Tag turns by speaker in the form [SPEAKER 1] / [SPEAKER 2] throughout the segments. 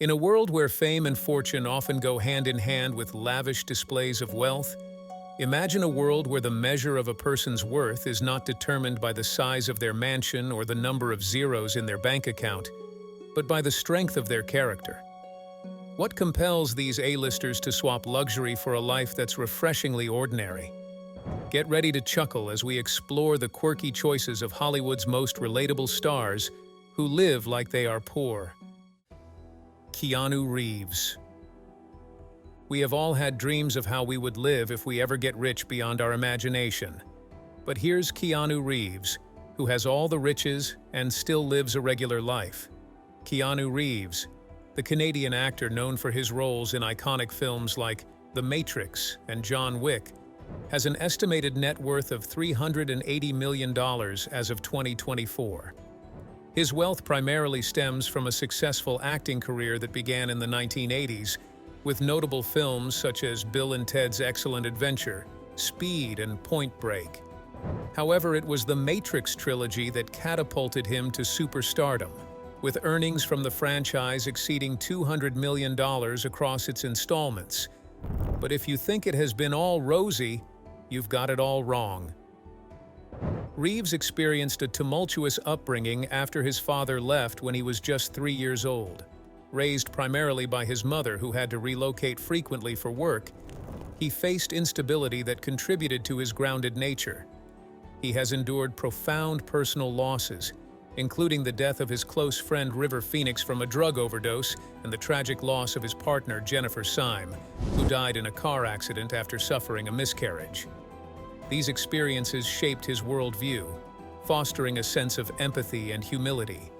[SPEAKER 1] In a world where fame and fortune often go hand in hand with lavish displays of wealth, imagine a world where the measure of a person's worth is not determined by the size of their mansion or the number of zeros in their bank account, but by the strength of their character. What compels these A-listers to swap luxury for a life that's refreshingly ordinary? Get ready to chuckle as we explore the quirky choices of Hollywood's most relatable stars who live like they are poor. Keanu Reeves. We have all had dreams of how we would live if we ever get rich beyond our imagination. But here's Keanu Reeves, who has all the riches and still lives a regular life. Keanu Reeves, the Canadian actor known for his roles in iconic films like The Matrix and John Wick, has an estimated net worth of $380 million as of 2024. His wealth primarily stems from a successful acting career that began in the 1980s, with notable films such as Bill and Ted's Excellent Adventure, Speed, and Point Break. However, it was the Matrix trilogy that catapulted him to superstardom, with earnings from the franchise exceeding $200 million across its installments. But if you think it has been all rosy, you've got it all wrong. Reeves experienced a tumultuous upbringing after his father left when he was just 3 years old. Raised primarily by his mother, who had to relocate frequently for work, he faced instability that contributed to his grounded nature. He has endured profound personal losses, including the death of his close friend River Phoenix from a drug overdose and the tragic loss of his partner Jennifer Syme, who died in a car accident after suffering a miscarriage. These experiences shaped his worldview, fostering a sense of empathy and humility.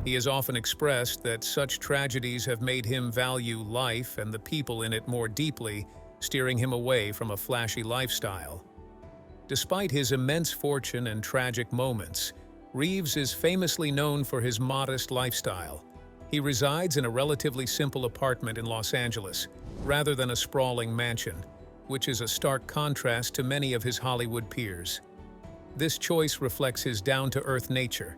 [SPEAKER 1] He has often expressed that such tragedies have made him value life and the people in it more deeply, steering him away from a flashy lifestyle. Despite his immense fortune and tragic moments, Reeves is famously known for his modest lifestyle. He resides in a relatively simple apartment in Los Angeles, rather than a sprawling mansion, which is a stark contrast to many of his Hollywood peers. This choice reflects his down-to-earth nature.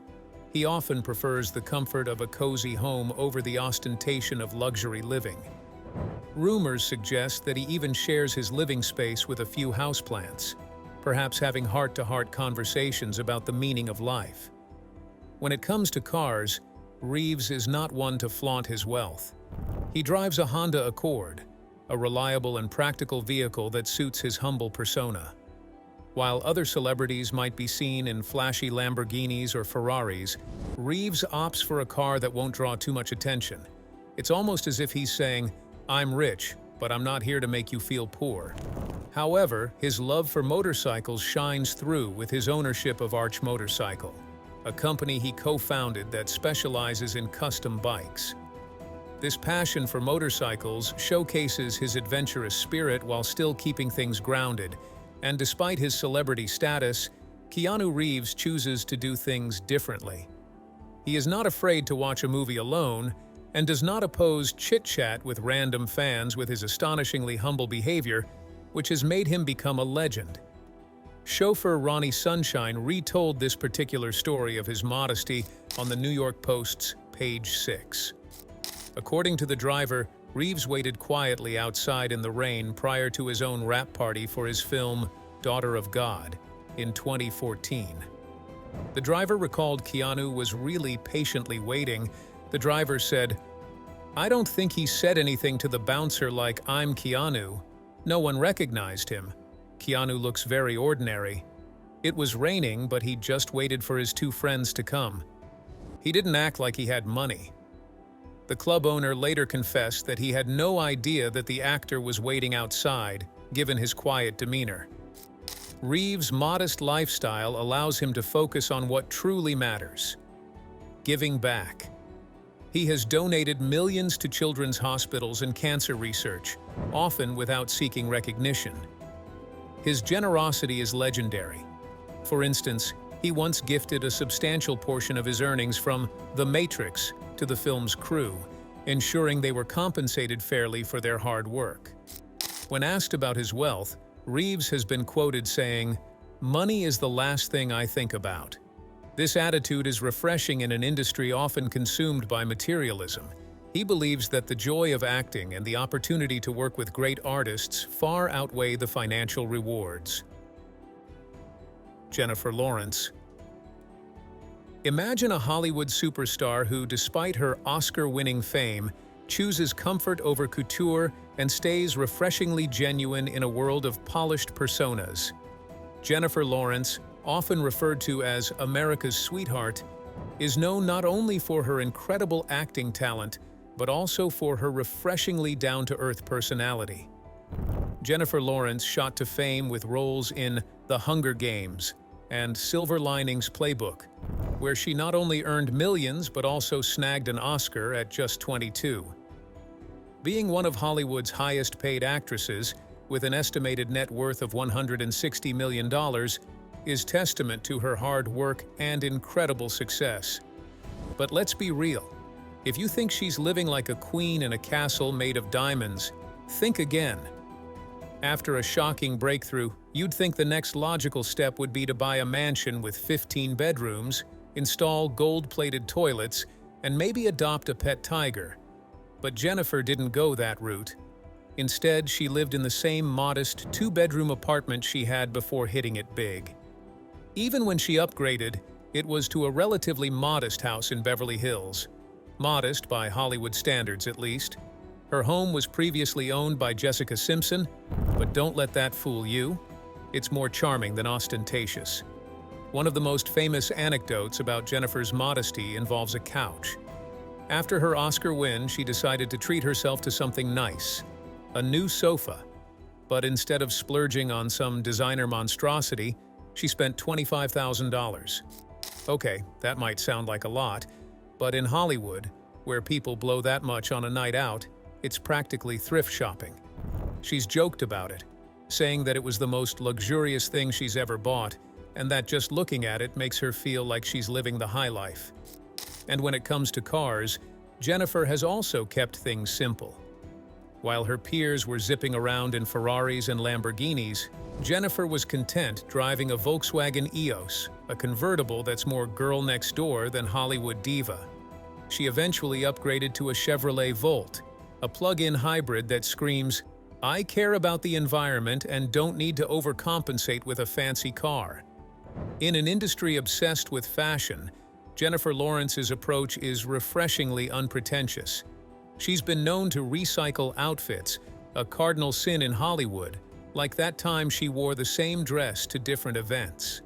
[SPEAKER 1] He often prefers the comfort of a cozy home over the ostentation of luxury living. Rumors suggest that he even shares his living space with a few houseplants, perhaps having heart-to-heart conversations about the meaning of life. When it comes to cars, Reeves is not one to flaunt his wealth. He drives a Honda Accord, a reliable and practical vehicle that suits his humble persona. While other celebrities might be seen in flashy Lamborghinis or Ferraris, Reeves opts for a car that won't draw too much attention. It's almost as if he's saying, "I'm rich, but I'm not here to make you feel poor." However, his love for motorcycles shines through with his ownership of Arch Motorcycle, a company he co-founded that specializes in custom bikes. This passion for motorcycles showcases his adventurous spirit while still keeping things grounded, and despite his celebrity status, Keanu Reeves chooses to do things differently. He is not afraid to watch a movie alone, and does not oppose chit-chat with random fans with his astonishingly humble behavior, which has made him become a legend. Chauffeur Ronnie Sunshine retold this particular story of his modesty on the New York Post's Page 6. According to the driver, Reeves waited quietly outside in the rain prior to his own rap party for his film Daughter of God in 2014. The driver recalled Keanu was really patiently waiting. The driver said, "I don't think he said anything to the bouncer like, 'I'm Keanu.' No one recognized him. Keanu looks very ordinary. It was raining, but he just waited for his two friends to come. He didn't act like he had money." The club owner later confessed that he had no idea that the actor was waiting outside, given his quiet demeanor. Reeves' modest lifestyle allows him to focus on what truly matters: giving back. He has donated millions to children's hospitals and cancer research, often without seeking recognition. His generosity is legendary. For instance, he once gifted a substantial portion of his earnings from The Matrix to the film's crew, ensuring they were compensated fairly for their hard work. When asked about his wealth, Reeves has been quoted saying, "Money is the last thing I think about." This attitude is refreshing in an industry often consumed by materialism. He believes that the joy of acting and the opportunity to work with great artists far outweigh the financial rewards. Jennifer Lawrence. Imagine a Hollywood superstar who, despite her Oscar-winning fame, chooses comfort over couture and stays refreshingly genuine in a world of polished personas. Jennifer Lawrence, often referred to as America's sweetheart, is known not only for her incredible acting talent, but also for her refreshingly down-to-earth personality. Jennifer Lawrence shot to fame with roles in The Hunger Games and Silver Linings Playbook, where she not only earned millions but also snagged an Oscar at just 22. Being one of Hollywood's highest-paid actresses, with an estimated net worth of $160 million, is testament to her hard work and incredible success. But let's be real. If you think she's living like a queen in a castle made of diamonds, think again. After a shocking breakthrough, you'd think the next logical step would be to buy a mansion with 15 bedrooms, install gold-plated toilets, and maybe adopt a pet tiger. But Jennifer didn't go that route. Instead, she lived in the same modest two-bedroom apartment she had before hitting it big. Even when she upgraded, it was to a relatively modest house in Beverly Hills. Modest by Hollywood standards, at least. Her home was previously owned by Jessica Simpson, but don't let that fool you. It's more charming than ostentatious. One of the most famous anecdotes about Jennifer's modesty involves a couch. After her Oscar win, she decided to treat herself to something nice. A new sofa. But instead of splurging on some designer monstrosity, she spent $25,000. Okay, that might sound like a lot, but in Hollywood, where people blow that much on a night out, it's practically thrift shopping. She's joked about it, saying that it was the most luxurious thing she's ever bought, and that just looking at it makes her feel like she's living the high life. And when it comes to cars, Jennifer has also kept things simple. While her peers were zipping around in Ferraris and Lamborghinis, Jennifer was content driving a Volkswagen EOS, a convertible that's more girl next door than Hollywood diva. She eventually upgraded to a Chevrolet Volt, a plug-in hybrid that screams, "I care about the environment and don't need to overcompensate with a fancy car." In an industry obsessed with fashion, Jennifer Lawrence's approach is refreshingly unpretentious. She's been known to recycle outfits, a cardinal sin in Hollywood, like that time she wore the same dress to different events.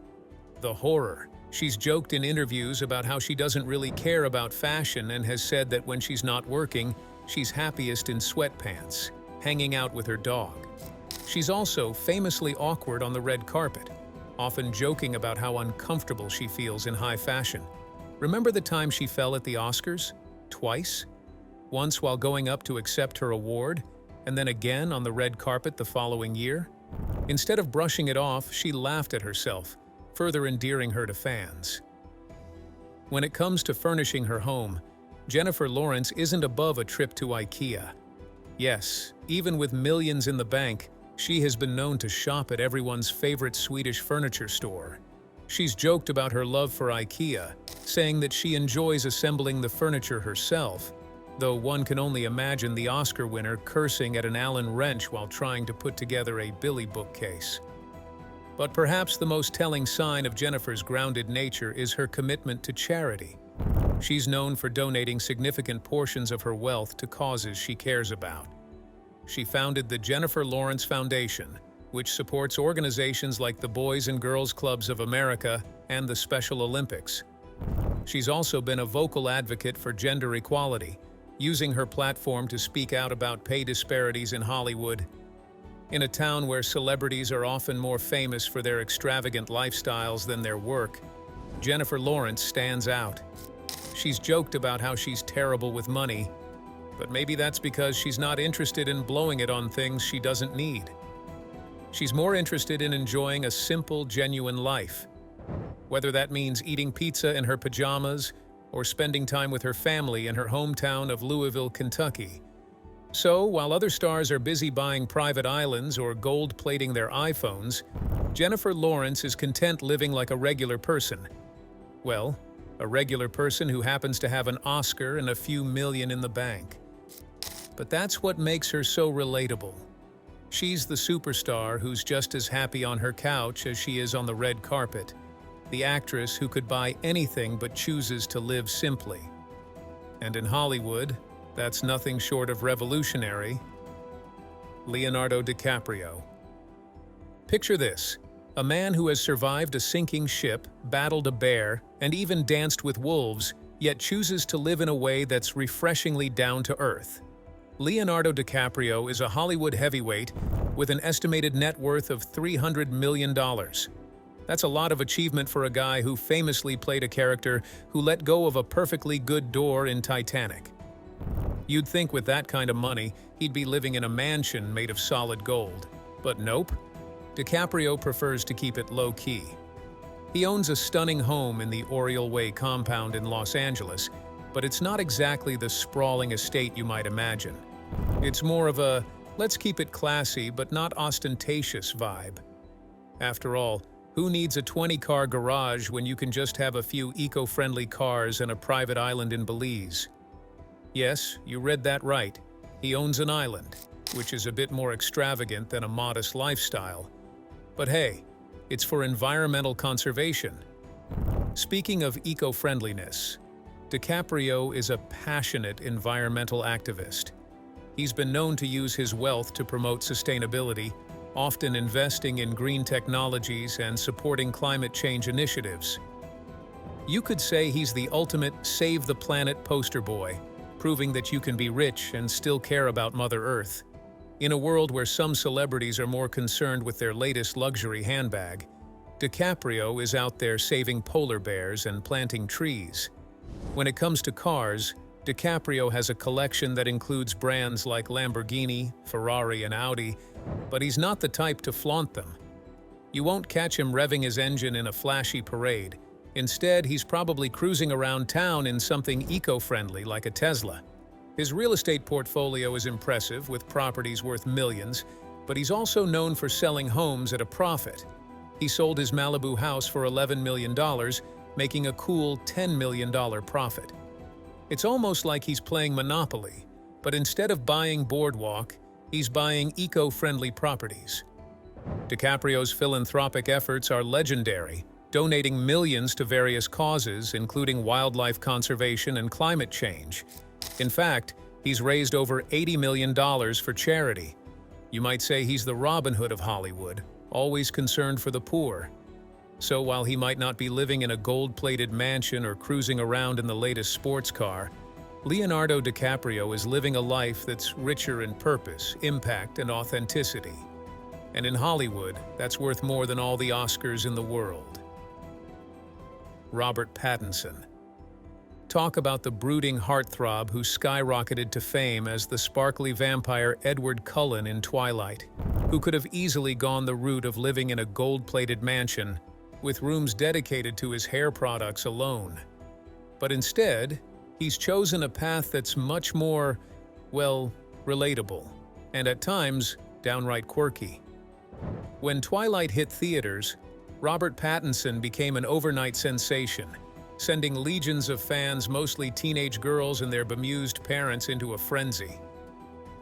[SPEAKER 1] The horror. She's joked in interviews about how she doesn't really care about fashion and has said that when she's not working, she's happiest in sweatpants, hanging out with her dog. She's also famously awkward on the red carpet, often joking about how uncomfortable she feels in high fashion. Remember the time she fell at the Oscars? Twice? Once while going up to accept her award, and then again on the red carpet the following year? Instead of brushing it off, she laughed at herself, further endearing her to fans. When it comes to furnishing her home, Jennifer Lawrence isn't above a trip to IKEA. Yes, even with millions in the bank, she has been known to shop at everyone's favorite Swedish furniture store. She's joked about her love for IKEA, saying that she enjoys assembling the furniture herself, though one can only imagine the Oscar winner cursing at an Allen wrench while trying to put together a Billy bookcase. But perhaps the most telling sign of Jennifer's grounded nature is her commitment to charity. She's known for donating significant portions of her wealth to causes she cares about. She founded the Jennifer Lawrence Foundation, which supports organizations like the Boys and Girls Clubs of America and the Special Olympics. She's also been a vocal advocate for gender equality, using her platform to speak out about pay disparities in Hollywood. In a town where celebrities are often more famous for their extravagant lifestyles than their work, Jennifer Lawrence stands out. She's joked about how she's terrible with money, but maybe that's because she's not interested in blowing it on things she doesn't need. She's more interested in enjoying a simple, genuine life. Whether that means eating pizza in her pajamas or spending time with her family in her hometown of Louisville, Kentucky. So, while other stars are busy buying private islands or gold-plating their iPhones, Jennifer Lawrence is content living like a regular person. Well, a regular person who happens to have an Oscar and a few million in the bank. But that's what makes her so relatable. She's the superstar who's just as happy on her couch as she is on the red carpet. The actress who could buy anything but chooses to live simply. And in Hollywood, that's nothing short of revolutionary. Leonardo DiCaprio. Picture this: a man who has survived a sinking ship, battled a bear, and even danced with wolves, yet chooses to live in a way that's refreshingly down to earth. Leonardo DiCaprio is a Hollywood heavyweight with an estimated net worth of $300 million. That's a lot of achievement for a guy who famously played a character who let go of a perfectly good door in Titanic. You'd think with that kind of money, he'd be living in a mansion made of solid gold. But nope. DiCaprio prefers to keep it low-key. He owns a stunning home in the Oriole Way compound in Los Angeles, but it's not exactly the sprawling estate you might imagine. It's more of a, let's keep it classy but not ostentatious vibe. After all, who needs a 20-car garage when you can just have a few eco-friendly cars and a private island in Belize? Yes, you read that right. He owns an island, which is a bit more extravagant than a modest lifestyle. But hey, it's for environmental conservation. Speaking of eco-friendliness, DiCaprio is a passionate environmental activist. He's been known to use his wealth to promote sustainability, often investing in green technologies and supporting climate change initiatives. You could say he's the ultimate save the planet poster boy, proving that you can be rich and still care about Mother Earth. In a world where some celebrities are more concerned with their latest luxury handbag, DiCaprio is out there saving polar bears and planting trees. When it comes to cars, DiCaprio has a collection that includes brands like Lamborghini, Ferrari, and Audi, but he's not the type to flaunt them. You won't catch him revving his engine in a flashy parade. Instead, he's probably cruising around town in something eco-friendly like a Tesla. His real estate portfolio is impressive, with properties worth millions, but he's also known for selling homes at a profit. He sold his Malibu house for $11 million, making a cool $10 million profit. It's almost like he's playing Monopoly, but instead of buying Boardwalk, he's buying eco-friendly properties. DiCaprio's philanthropic efforts are legendary, donating millions to various causes, including wildlife conservation and climate change. In fact, he's raised over $80 million for charity. You might say he's the Robin Hood of Hollywood, always concerned for the poor. So while he might not be living in a gold-plated mansion or cruising around in the latest sports car, Leonardo DiCaprio is living a life that's richer in purpose, impact, and authenticity. And in Hollywood, that's worth more than all the Oscars in the world. Robert Pattinson. Talk about the brooding heartthrob who skyrocketed to fame as the sparkly vampire Edward Cullen in Twilight, who could have easily gone the route of living in a gold-plated mansion, with rooms dedicated to his hair products alone. But instead, he's chosen a path that's much more, well, relatable, and at times, downright quirky. When Twilight hit theaters, Robert Pattinson became an overnight sensation, sending legions of fans, mostly teenage girls and their bemused parents, into a frenzy.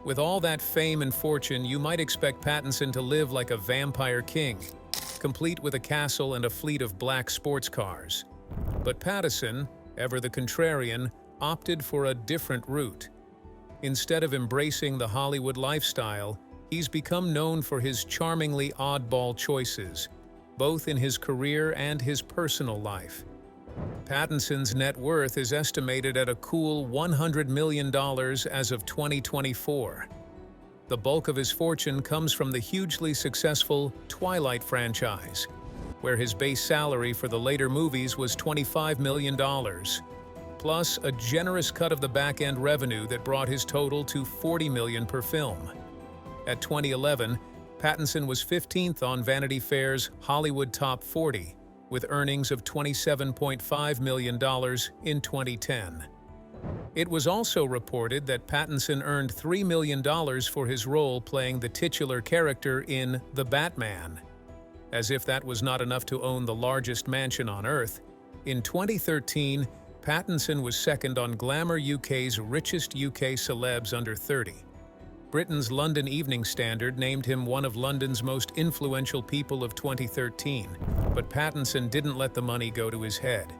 [SPEAKER 1] With all that fame and fortune, you might expect Pattinson to live like a vampire king, complete with a castle and a fleet of black sports cars. But Pattinson, ever the contrarian, opted for a different route. Instead of embracing the Hollywood lifestyle, he's become known for his charmingly oddball choices, both in his career and his personal life. Pattinson's net worth is estimated at a cool $100 million as of 2024. The bulk of his fortune comes from the hugely successful Twilight franchise, where his base salary for the later movies was $25 million, plus a generous cut of the back-end revenue that brought his total to $40 million per film. At 2011, Pattinson was 15th on Vanity Fair's Hollywood Top 40, with earnings of $27.5 million in 2010. It was also reported that Pattinson earned $3 million for his role playing the titular character in The Batman. As if that was not enough to own the largest mansion on Earth, in 2013, Pattinson was second on Glamour UK's richest UK celebs under 30. Britain's London Evening Standard named him one of London's most influential people of 2013, but Pattinson didn't let the money go to his head.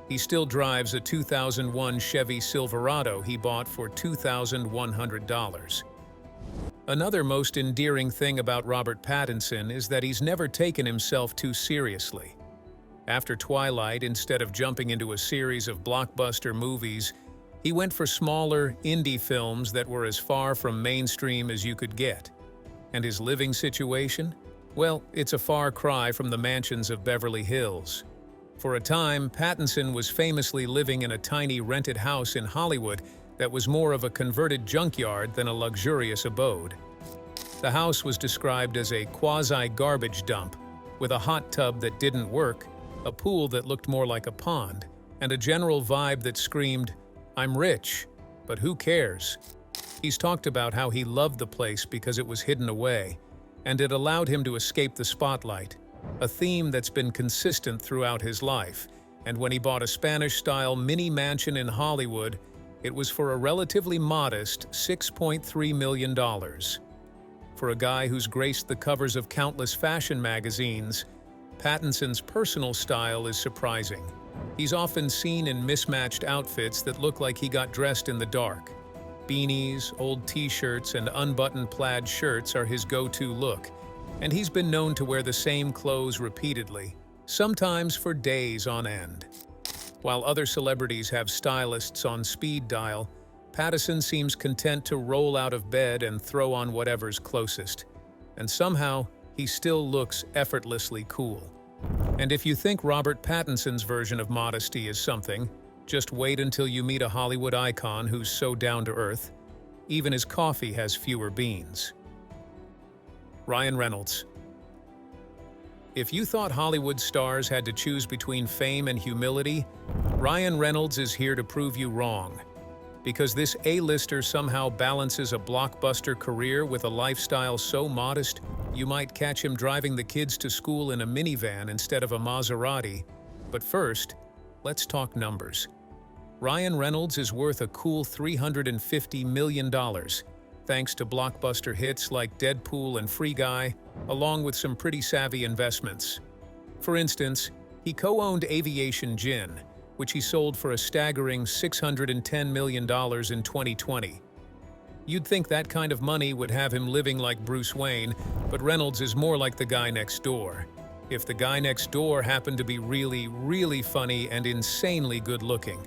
[SPEAKER 1] He still drives a 2001 Chevy Silverado he bought for $2,100. Another most endearing thing about Robert Pattinson is that he's never taken himself too seriously. After Twilight, instead of jumping into a series of blockbuster movies, he went for smaller, indie films that were as far from mainstream as you could get. And his living situation? Well, it's a far cry from the mansions of Beverly Hills. For a time, Pattinson was famously living in a tiny rented house in Hollywood that was more of a converted junkyard than a luxurious abode. The house was described as a quasi-garbage dump, with a hot tub that didn't work, a pool that looked more like a pond, and a general vibe that screamed, "I'm rich, but who cares?" He's talked about how he loved the place because it was hidden away, and it allowed him to escape the spotlight, a theme that's been consistent throughout his life. And when he bought a Spanish-style mini mansion in Hollywood, it was for a relatively modest $6.3 million. For a guy who's graced the covers of countless fashion magazines, Pattinson's personal style is surprising. He's often seen in mismatched outfits that look like he got dressed in the dark. Beanies, old t-shirts, and unbuttoned plaid shirts are his go-to look, and he's been known to wear the same clothes repeatedly, sometimes for days on end. While other celebrities have stylists on speed dial, Pattinson seems content to roll out of bed and throw on whatever's closest. And somehow, he still looks effortlessly cool. And if you think Robert Pattinson's version of modesty is something, just wait until you meet a Hollywood icon who's so down-to-earth. Even his coffee has fewer beans. Ryan Reynolds. If you thought Hollywood stars had to choose between fame and humility, Ryan Reynolds is here to prove you wrong. Because this A-lister somehow balances a blockbuster career with a lifestyle so modest, you might catch him driving the kids to school in a minivan instead of a Maserati. But first, let's talk numbers. Ryan Reynolds is worth a cool $350 million, thanks to blockbuster hits like Deadpool and Free Guy, along with some pretty savvy investments. For instance, he co-owned Aviation Gin, which he sold for a staggering $610 million in 2020. You'd think that kind of money would have him living like Bruce Wayne, but Reynolds is more like the guy next door. If the guy next door happened to be really, really funny and insanely good-looking.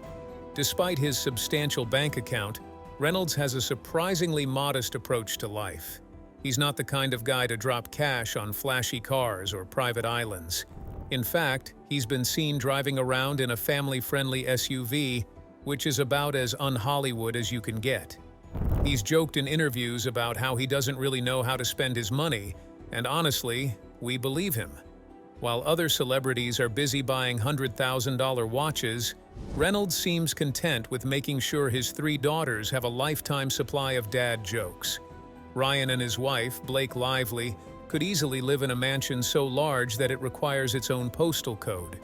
[SPEAKER 1] Despite his substantial bank account, Reynolds has a surprisingly modest approach to life. He's not the kind of guy to drop cash on flashy cars or private islands. In fact, he's been seen driving around in a family-friendly SUV, which is about as un-Hollywood as you can get. He's joked in interviews about how he doesn't really know how to spend his money, and honestly, we believe him. While other celebrities are busy buying $100,000 watches, Reynolds seems content with making sure his 3 daughters have a lifetime supply of dad jokes. Ryan and his wife, Blake Lively, could easily live in a mansion so large that it requires its own postal code.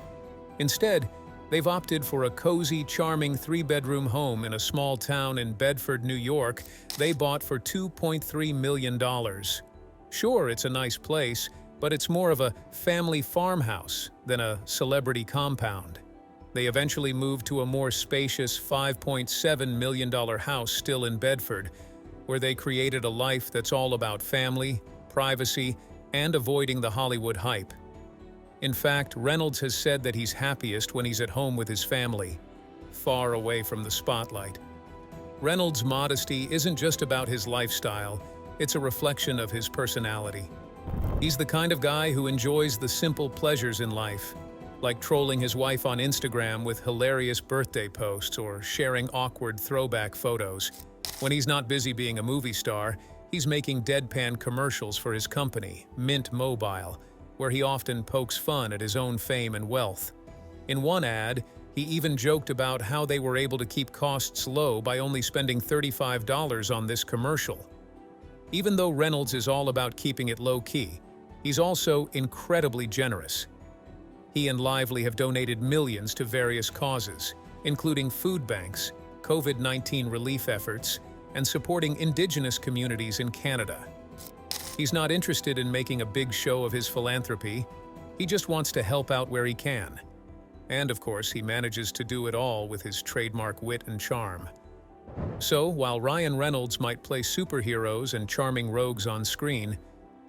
[SPEAKER 1] Instead, they've opted for a cozy, charming 3-bedroom home in a small town in Bedford, New York, they bought for $2.3 million. Sure, it's a nice place, but it's more of a family farmhouse than a celebrity compound. They eventually moved to a more spacious $5.7 million house still in Bedford, where they created a life that's all about family, privacy, and avoiding the Hollywood hype. In fact, Reynolds has said that he's happiest when he's at home with his family, far away from the spotlight. Reynolds' modesty isn't just about his lifestyle, it's a reflection of his personality. He's the kind of guy who enjoys the simple pleasures in life, like trolling his wife on Instagram with hilarious birthday posts or sharing awkward throwback photos. When he's not busy being a movie star, he's making deadpan commercials for his company, Mint Mobile, where he often pokes fun at his own fame and wealth. In one ad, he even joked about how they were able to keep costs low by only spending $35 on this commercial. Even though Reynolds is all about keeping it low-key, he's also incredibly generous. He and Lively have donated millions to various causes, including food banks, COVID-19 relief efforts, and supporting Indigenous communities in Canada. He's not interested in making a big show of his philanthropy. He just wants to help out where he can. And of course, he manages to do it all with his trademark wit and charm. So, while Ryan Reynolds might play superheroes and charming rogues on screen,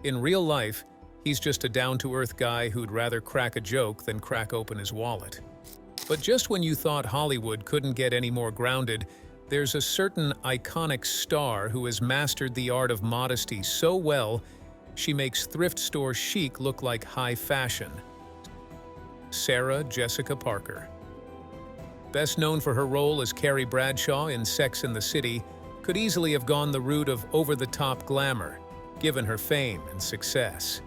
[SPEAKER 1] in real life, he's just a down-to-earth guy who'd rather crack a joke than crack open his wallet. But just when you thought Hollywood couldn't get any more grounded, there's a certain iconic star who has mastered the art of modesty so well, she makes thrift store chic look like high fashion. Sarah Jessica Parker. Best known for her role as Carrie Bradshaw in Sex and the City, could easily have gone the route of over-the-top glamour, given her fame and success.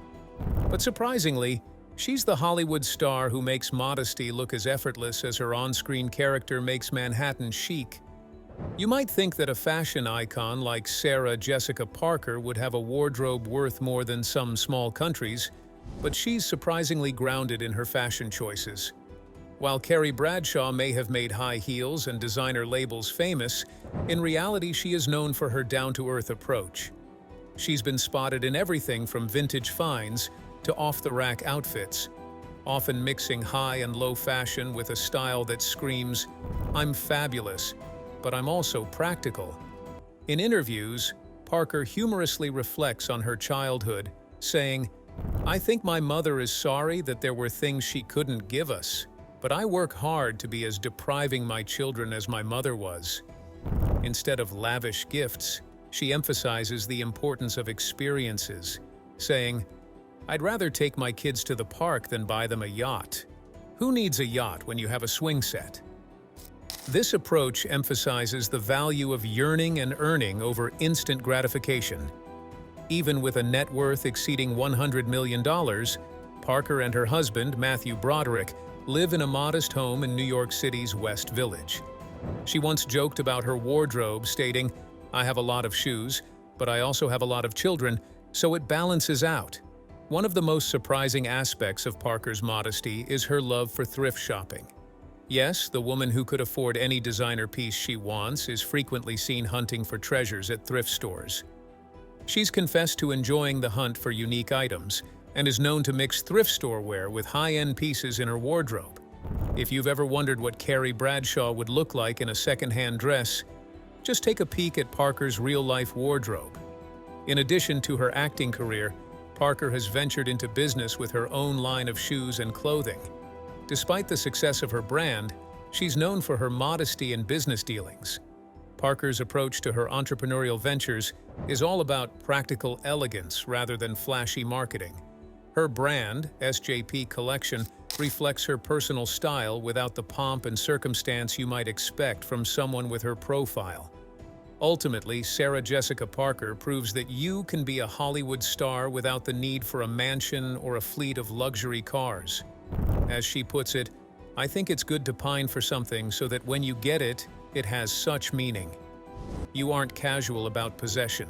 [SPEAKER 1] But surprisingly, she's the Hollywood star who makes modesty look as effortless as her on-screen character makes Manhattan chic. You might think that a fashion icon like Sarah Jessica Parker would have a wardrobe worth more than some small countries, but she's surprisingly grounded in her fashion choices. While Carrie Bradshaw may have made high heels and designer labels famous, in reality she is known for her down-to-earth approach. She's been spotted in everything from vintage finds to off-the-rack outfits, often mixing high and low fashion with a style that screams, "I'm fabulous, but I'm also practical." In interviews, Parker humorously reflects on her childhood, saying, "I think my mother is sorry that there were things she couldn't give us, but I work hard to be as depriving my children as my mother was." Instead of lavish gifts, she emphasizes the importance of experiences, saying, "I'd rather take my kids to the park than buy them a yacht. Who needs a yacht when you have a swing set?" This approach emphasizes the value of yearning and earning over instant gratification. Even with a net worth exceeding $100 million, Parker and her husband, Matthew Broderick, live in a modest home in New York City's West Village. She once joked about her wardrobe, stating, "I have a lot of shoes, but I also have a lot of children, so it balances out." One of the most surprising aspects of Parker's modesty is her love for thrift shopping. Yes, the woman who could afford any designer piece she wants is frequently seen hunting for treasures at thrift stores. She's confessed to enjoying the hunt for unique items and is known to mix thrift store wear with high-end pieces in her wardrobe. If you've ever wondered what Carrie Bradshaw would look like in a second-hand dress, just take a peek at Parker's real-life wardrobe. In addition to her acting career, Parker has ventured into business with her own line of shoes and clothing. Despite the success of her brand, she's known for her modesty in business dealings. Parker's approach to her entrepreneurial ventures is all about practical elegance rather than flashy marketing. Her brand, SJP Collection, reflects her personal style without the pomp and circumstance you might expect from someone with her profile. Ultimately, Sarah Jessica Parker proves that you can be a Hollywood star without the need for a mansion or a fleet of luxury cars. As she puts it, "I think it's good to pine for something so that when you get it, it has such meaning. You aren't casual about possession."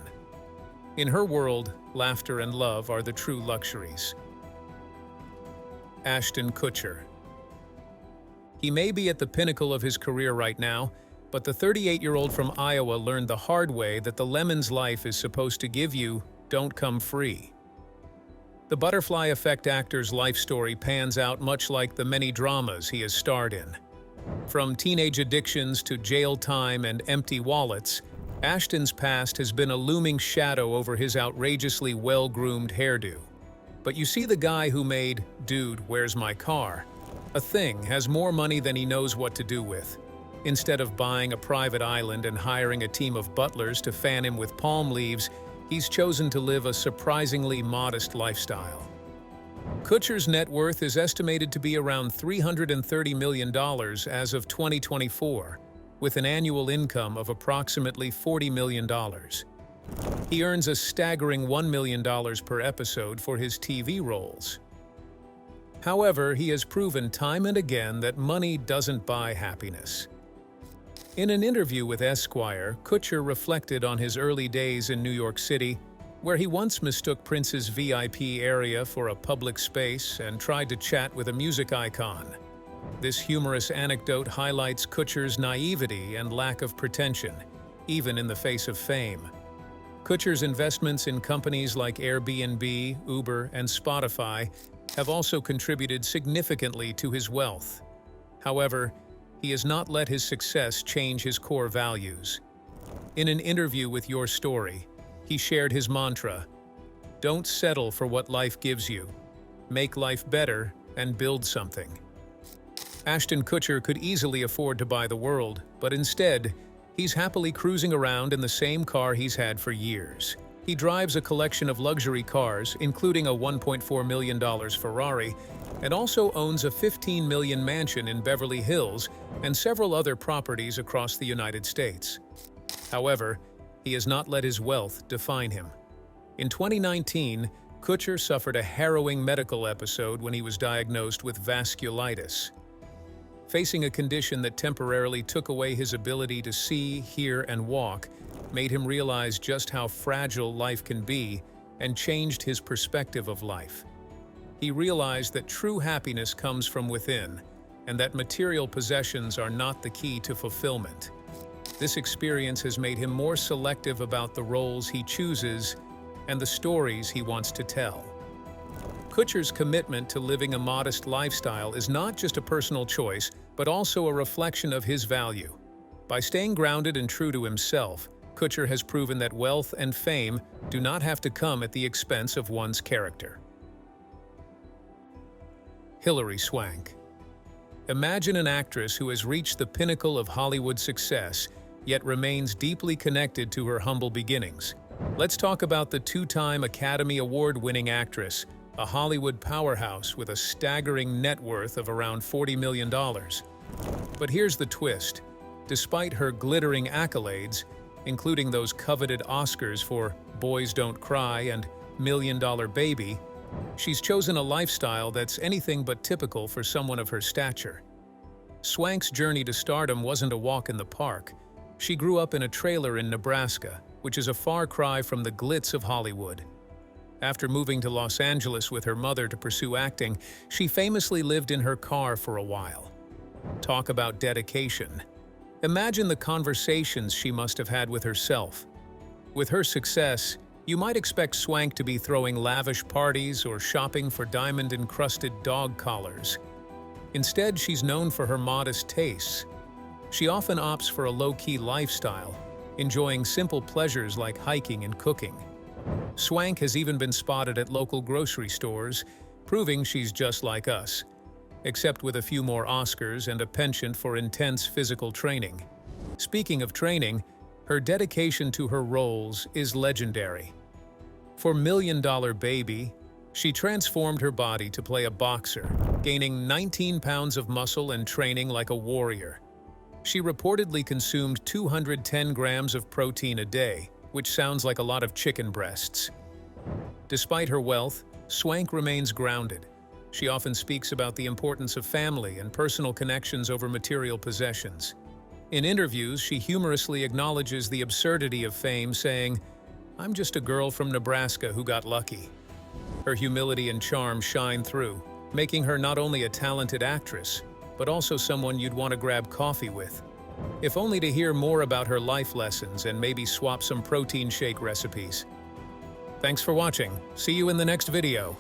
[SPEAKER 1] In her world, laughter and love are the true luxuries. Ashton Kutcher. He may be at the pinnacle of his career right now, but the 38-year-old from Iowa learned the hard way that the lemons life is supposed to give you don't come free. The Butterfly Effect actor's life story pans out much like the many dramas he has starred in. From teenage addictions to jail time and empty wallets, Ashton's past has been a looming shadow over his outrageously well-groomed hairdo. But you see, the guy who made "Dude, Where's My Car?" a thing has more money than he knows what to do with. Instead of buying a private island and hiring a team of butlers to fan him with palm leaves, he's chosen to live a surprisingly modest lifestyle. Kutcher's net worth is estimated to be around $330 million as of 2024, with an annual income of approximately $40 million. He earns a staggering $1 million per episode for his TV roles. However, he has proven time and again that money doesn't buy happiness. In an interview with Esquire, Kutcher reflected on his early days in New York City, where he once mistook Prince's VIP area for a public space and tried to chat with a music icon. This humorous anecdote highlights Kutcher's naivety and lack of pretension, even in the face of fame. Kutcher's investments in companies like Airbnb, Uber, and Spotify have also contributed significantly to his wealth. However, he has not let his success change his core values. In an interview with Your Story, he shared his mantra: "Don't settle for what life gives you. Make life better and build something." Ashton Kutcher could easily afford to buy the world, but instead, he's happily cruising around in the same car he's had for years. He drives a collection of luxury cars, including a $1.4 million Ferrari, and also owns a $15 million mansion in Beverly Hills and several other properties across the United States. However, he has not let his wealth define him. In 2019, Kutcher suffered a harrowing medical episode when he was diagnosed with vasculitis. Facing a condition that temporarily took away his ability to see, hear, and walk made him realize just how fragile life can be and changed his perspective of life. He realized that true happiness comes from within and that material possessions are not the key to fulfillment. This experience has made him more selective about the roles he chooses and the stories he wants to tell. Kutcher's commitment to living a modest lifestyle is not just a personal choice, but also a reflection of his value. By staying grounded and true to himself, Kutcher has proven that wealth and fame do not have to come at the expense of one's character. Hilary Swank. Imagine an actress who has reached the pinnacle of Hollywood success, yet remains deeply connected to her humble beginnings. Let's talk about the two-time Academy Award-winning actress, a Hollywood powerhouse with a staggering net worth of around $40 million. But here's the twist. Despite her glittering accolades, including those coveted Oscars for Boys Don't Cry and Million Dollar Baby, she's chosen a lifestyle that's anything but typical for someone of her stature. Swank's journey to stardom wasn't a walk in the park. She grew up in a trailer in Nebraska, which is a far cry from the glitz of Hollywood. After moving to Los Angeles with her mother to pursue acting, she famously lived in her car for a while. Talk about dedication. Imagine the conversations she must have had with herself. With her success, you might expect Swank to be throwing lavish parties or shopping for diamond-encrusted dog collars. Instead, she's known for her modest tastes. She often opts for a low-key lifestyle, enjoying simple pleasures like hiking and cooking. Swank has even been spotted at local grocery stores, proving she's just like us, except with a few more Oscars and a penchant for intense physical training. Speaking of training, her dedication to her roles is legendary. For Million Dollar Baby, she transformed her body to play a boxer, gaining 19 pounds of muscle and training like a warrior. She reportedly consumed 210 grams of protein a day, which sounds like a lot of chicken breasts. Despite her wealth, Swank remains grounded. She often speaks about the importance of family and personal connections over material possessions. In interviews, she humorously acknowledges the absurdity of fame, saying, "I'm just a girl from Nebraska who got lucky." Her humility and charm shine through, making her not only a talented actress, but also someone you'd want to grab coffee with. If only to hear more about her life lessons and maybe swap some protein shake recipes. Thanks for watching. See you in the next video.